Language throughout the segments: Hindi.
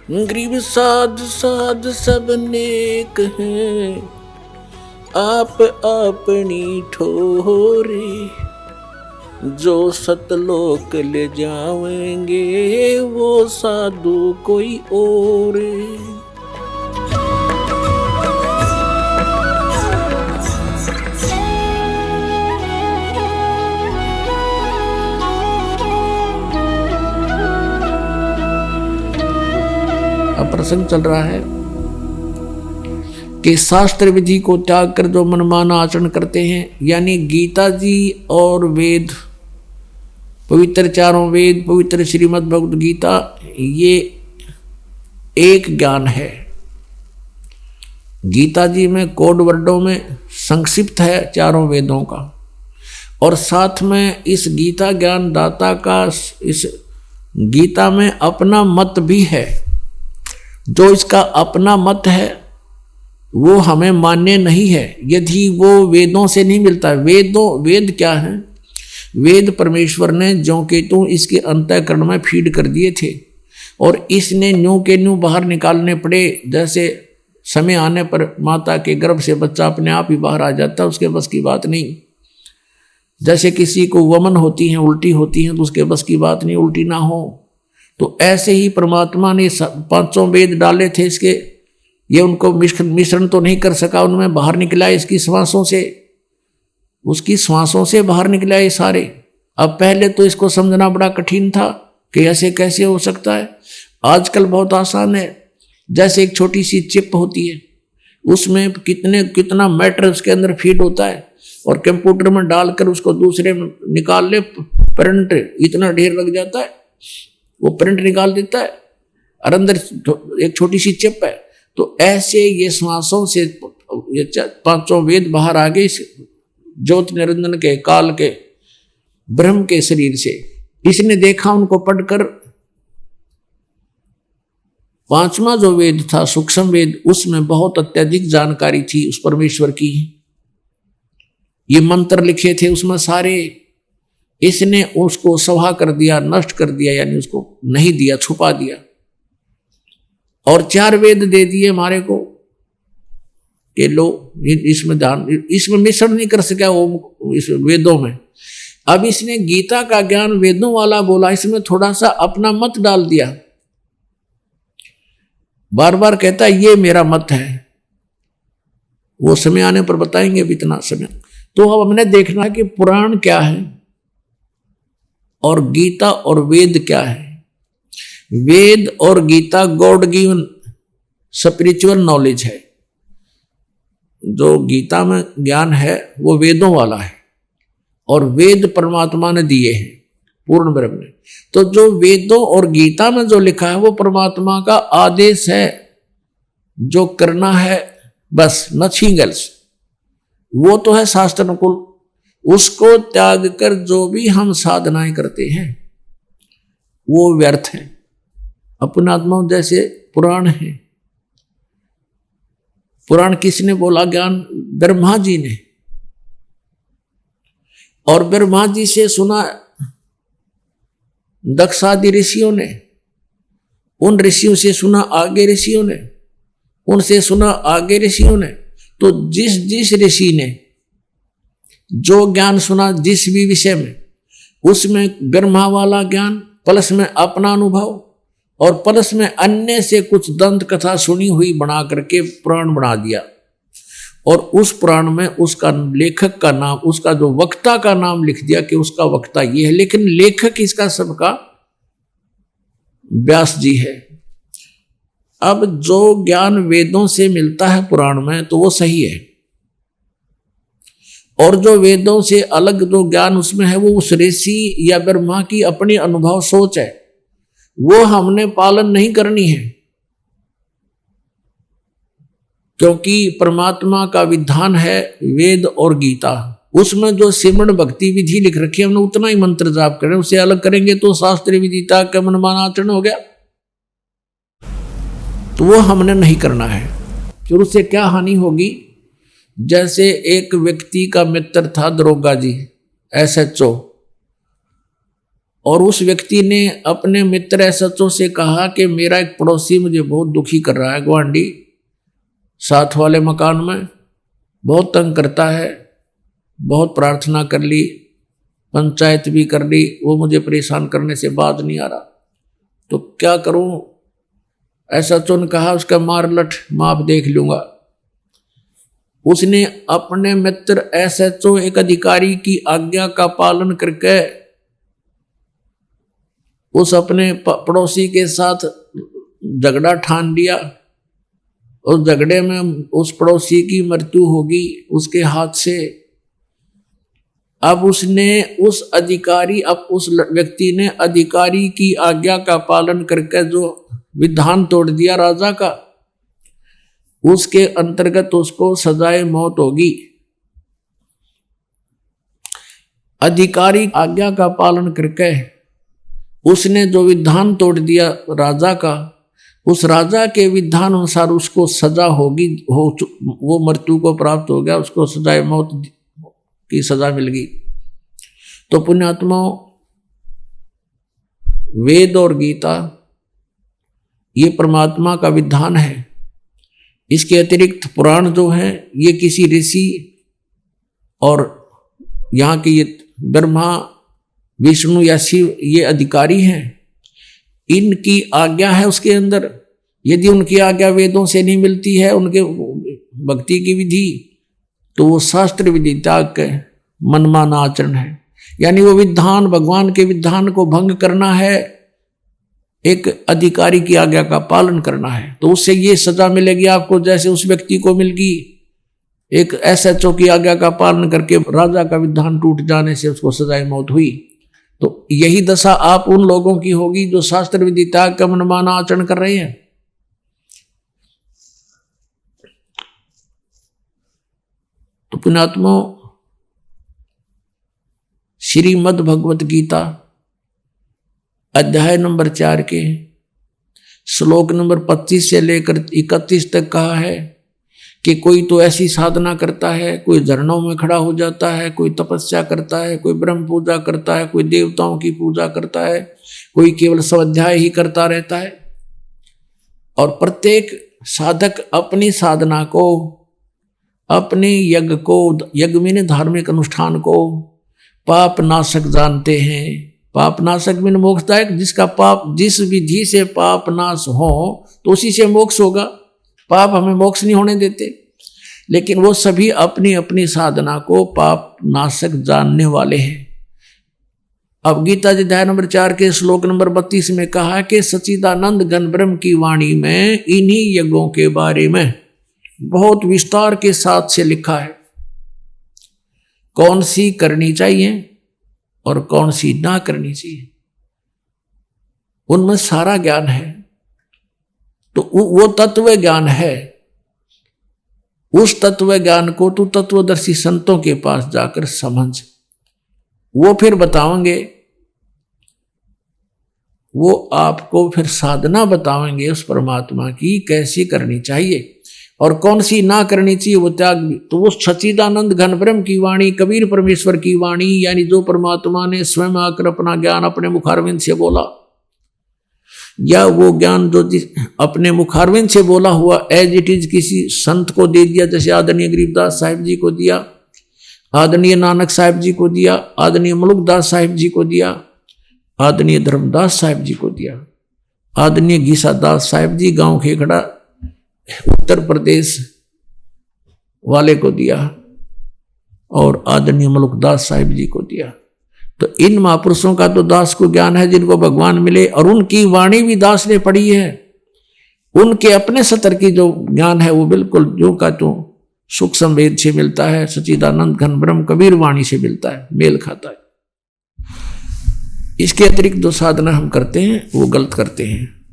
गरीब साध साध सब नेक हैं, आप अपनी ठोरे, जो सतलोक ले जाएंगे वो साधु कोई और। अब प्रसंग चल रहा है कि शास्त्र विधि को त्याग कर जो मनमाना आचरण करते हैं, यानी गीता जी और वेद, पवित्र चारों वेद, पवित्र श्रीमद् भगवद गीता, ये एक ज्ञान है। गीता जी में कोड वर्डों में संक्षिप्त है चारों वेदों का, और साथ में इस गीता ज्ञान दाता का इस गीता में अपना मत भी है। जो इसका अपना मत है वो हमें मान्य नहीं है यदि वो वेदों से नहीं मिलता। वेद क्या है? वेद परमेश्वर ने ज्यों के त्यों इसके अंतःकरण में फीड कर दिए थे, और इसने न्यू के न्यू बाहर निकालने पड़े। जैसे समय आने पर माता के गर्भ से बच्चा अपने आप ही बाहर आ जाता, उसके बस की बात नहीं। जैसे किसी को वमन होती है, उल्टी होती है, तो उसके बस की बात नहीं उल्टी ना हो। तो ऐसे ही परमात्मा ने पांचों वेद डाले थे इसके, ये उनको मिश्रण तो नहीं कर सका, उनमें बाहर निकला इसकी श्वासों से, उसकी श्वासों से बाहर निकला ये सारे। अब पहले तो इसको समझना बड़ा कठिन था कि ऐसे कैसे हो सकता है। आजकल बहुत आसान है। जैसे एक छोटी सी चिप होती है, उसमें कितना मैटर उसके अंदर फीड होता है, और कंप्यूटर में डालकर उसको दूसरे में निकाल ले, प्रिंट इतना ढेर लग जाता है, वो प्रिंट निकाल देता है, और अंदर एक छोटी सी चिप है। तो ऐसे ये श्वासों से ये पांचों वेद बाहर आ गए ज्योति निरंजन के, काल के, ब्रह्म के शरीर से। इसने देखा उनको पढ़कर, पांचवा जो वेद था सूक्ष्म वेद, उसमें बहुत अत्यधिक जानकारी थी उस परमेश्वर की। ये मंत्र लिखे थे उसमें सारे, इसने उसको सभा कर दिया, नष्ट कर दिया, यानी उसको नहीं दिया, छुपा दिया। और चार वेद दे दिए हमारे को कि लो इसमें मिश्रण नहीं कर सका वो इस वेदों में। अब इसने गीता का ज्ञान वेदों वाला बोला, इसमें थोड़ा सा अपना मत डाल दिया। बार बार कहता है ये मेरा मत है, वो समय आने पर बताएंगे अभी इतना समय। तो अब हमने देखना है कि पुराण क्या है और गीता और वेद क्या है। वेद और Gita God given spiritual knowledge है। जो गीता में ज्ञान है वो वेदों वाला है, और वेद परमात्मा ने दिए हैं पूर्ण ब्रह्म ने। तो जो वेदों और गीता में जो लिखा है वो परमात्मा का आदेश है, जो करना है बस, नथिंग एल्स। वो तो है शास्त्र अनुकूल, उसको त्याग कर जो भी हम साधनाएं करते हैं वो व्यर्थ है। अपनात्मा जैसे पुराण है, पुराण किसने बोला ज्ञान? ब्रह्मा जी ने। और ब्रह्मा जी से सुना दक्षादि ऋषियों ने, उन ऋषियों से सुना आगे ऋषियों ने, उनसे सुना आगे ऋषियों ने। तो जिस ऋषि ने जो ज्ञान सुना जिस भी विषय में, उसमें ब्रह्मा वाला ज्ञान प्लस में अपना अनुभव, और प्लस में अन्य से कुछ दंत कथा सुनी हुई बना करके पुराण बना दिया। और उस पुराण में उसका लेखक का नाम, उसका जो वक्ता का नाम लिख दिया कि उसका वक्ता ये है, लेकिन लेखक इसका सबका व्यास जी है। अब जो ज्ञान वेदों से मिलता है पुराण में तो वो सही है, और जो वेदों से अलग जो ज्ञान उसमें है वो उस ऋषि या ब्रह्मा की अपनी अनुभव सोच है, वो हमने पालन नहीं करनी है। क्योंकि परमात्मा का विधान है वेद और गीता, उसमें जो सिमरण भक्ति विधि लिख रखी है हमने उतना ही मंत्र जाप करें, उससे अलग करेंगे तो शास्त्र विदिता का मनमाना आचरण हो गया। तो वो हमने नहीं करना है। फिर उससे क्या हानि होगी? जैसे एक व्यक्ति का मित्र था दरोगा जी, SHO, और उस व्यक्ति ने अपने मित्र एसएचओ से कहा कि मेरा एक पड़ोसी मुझे बहुत दुखी कर रहा है, गुआंढी साथ वाले मकान में बहुत तंग करता है, बहुत प्रार्थना कर ली, पंचायत भी कर ली, वो मुझे परेशान करने से बात नहीं आ रहा, तो क्या करूं। एसएचओ ने कहा उसका मार लठ माप देख लूंगा। उसने अपने मित्र एसएचओ एक अधिकारी की आज्ञा का पालन करके उस अपने पड़ोसी के साथ झगड़ा ठान लिया। उस झगड़े में उस पड़ोसी की मृत्यु होगी उसके हाथ से। अब उसने उस व्यक्ति ने अधिकारी की आज्ञा का पालन करके जो विधान तोड़ दिया राजा का, उसके अंतर्गत उसको सजाए मौत होगी। अधिकारी आज्ञा का पालन करके उसने जो विधान तोड़ दिया राजा का, उस राजा के विधान अनुसार उसको सजा होगी, वो मृत्यु को प्राप्त हो गया, उसको सजाए मौत की सजा मिल गई। तो पुण्यात्माओं, वेद और गीता ये परमात्मा का विधान है। इसके अतिरिक्त पुराण जो है ये किसी ऋषि और यहाँ के ये ब्रह्मा विष्णु या शिव ये अधिकारी हैं, इनकी आज्ञा है उसके अंदर। यदि उनकी आज्ञा वेदों से नहीं मिलती है, उनके भक्ति की विधि, तो वो शास्त्र विधि त्याग के मनमाना आचरण है। यानी वो विधान, भगवान के विधान को भंग करना है, एक अधिकारी की आज्ञा का पालन करना है। तो उससे ये सजा मिलेगी आपको जैसे उस व्यक्ति को मिल गई। एक एसएचओ की आज्ञा का पालन करके राजा का विधान टूट जाने से उसको सजाए मौत हुई। तो यही दशा आप उन लोगों की होगी जो शास्त्र विधि त्याग का मनमाना आचरण कर रहे हैं। तो पुण्यात्मा, श्रीमद् भगवत गीता अध्याय नंबर 4 के श्लोक नंबर 25 से लेकर 31 तक कहा है कि कोई तो ऐसी साधना करता है, कोई झरनों में खड़ा हो जाता है, कोई तपस्या करता है, कोई ब्रह्म पूजा करता है, कोई देवताओं की पूजा करता है, कोई केवल स्वाध्याय ही करता रहता है। और प्रत्येक साधक अपनी साधना को, अपने यज्ञ को, यज्ञ में धार्मिक अनुष्ठान को पाप नाशक जानते हैं। पाप नाशक में मोक्षदायक, जिसका पाप, जिस विधि से पाप नाश हो तो उसी से मोक्ष होगा। पाप हमें मोक्ष नहीं होने देते, लेकिन वो सभी अपनी अपनी साधना को पाप नाशक जानने वाले हैं। अब गीता जी अध्याय नंबर 4 के श्लोक नंबर 32 में कहा कि सच्चिदानंद घन ब्रह्म की वाणी में इन्हीं यज्ञों के बारे में बहुत विस्तार के साथ से लिखा है, कौन सी करनी चाहिए और कौन सी ना करनी चाहिए, उनमें सारा ज्ञान है। तो वो तत्व ज्ञान है। उस तत्व ज्ञान को तू तत्वदर्शी संतों के पास जाकर समझ, वो फिर बताओगे, वो आपको फिर साधना बताएंगे उस परमात्मा की कैसी करनी चाहिए और कौन सी ना करनी चाहिए, वो त्याग भी। तो वो सच्चिदानंद घन ब्रह्म की वाणी, कबीर परमेश्वर की वाणी, यानी जो परमात्मा ने स्वयं आकर अपना ज्ञान अपने मुखारविंद से बोला, या वो ज्ञान जो अपने मुखारविंद से बोला हुआ एज इट इज किसी संत को दे दिया, जैसे आदरणीय गरीबदास साहिब जी को दिया, आदरणीय नानक साहिब जी को दिया, आदरणीय मलुकदास साहिब जी को दिया, आदरणीय धर्मदास साहिब जी को दिया, आदरणीय गीसादास साहिब जी गांव खेखड़ा उत्तर प्रदेश वाले को दिया, और आदरणीय मलुकदास साहिब जी को दिया। तो इन महापुरुषों का तो दास को ज्ञान है जिनको भगवान मिले, और उनकी वाणी भी दास ने पढ़ी है। उनके अपने सतर की जो ज्ञान है वो बिल्कुल जो का तो सुख संवेद से मिलता है, सच्चिदानंद घन ब्रह्म कबीर वाणी से मिलता है, मेल खाता है। इसके अतिरिक्त जो साधना हम करते हैं वो गलत करते हैं।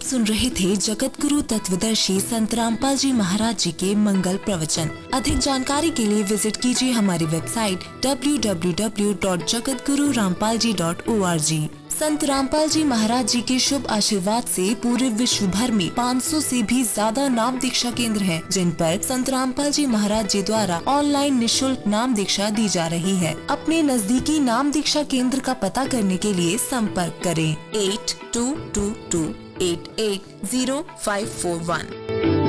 सुन रहे थे जगत गुरु तत्वदर्शी संत रामपाल जी महाराज जी के मंगल प्रवचन। अधिक जानकारी के लिए विजिट कीजिए हमारी वेबसाइट www.jagatgururampalji.org। संत रामपाल जी महाराज जी के शुभ आशीर्वाद से पूरे विश्व भर में 500 से भी ज्यादा नाम दीक्षा केंद्र हैं, जिन पर संत रामपाल जी महाराज जी द्वारा ऑनलाइन निशुल्क नाम दीक्षा दी जा रही है। अपने नजदीकी नाम दीक्षा केंद्र का पता करने के लिए संपर्क करें 8222880541।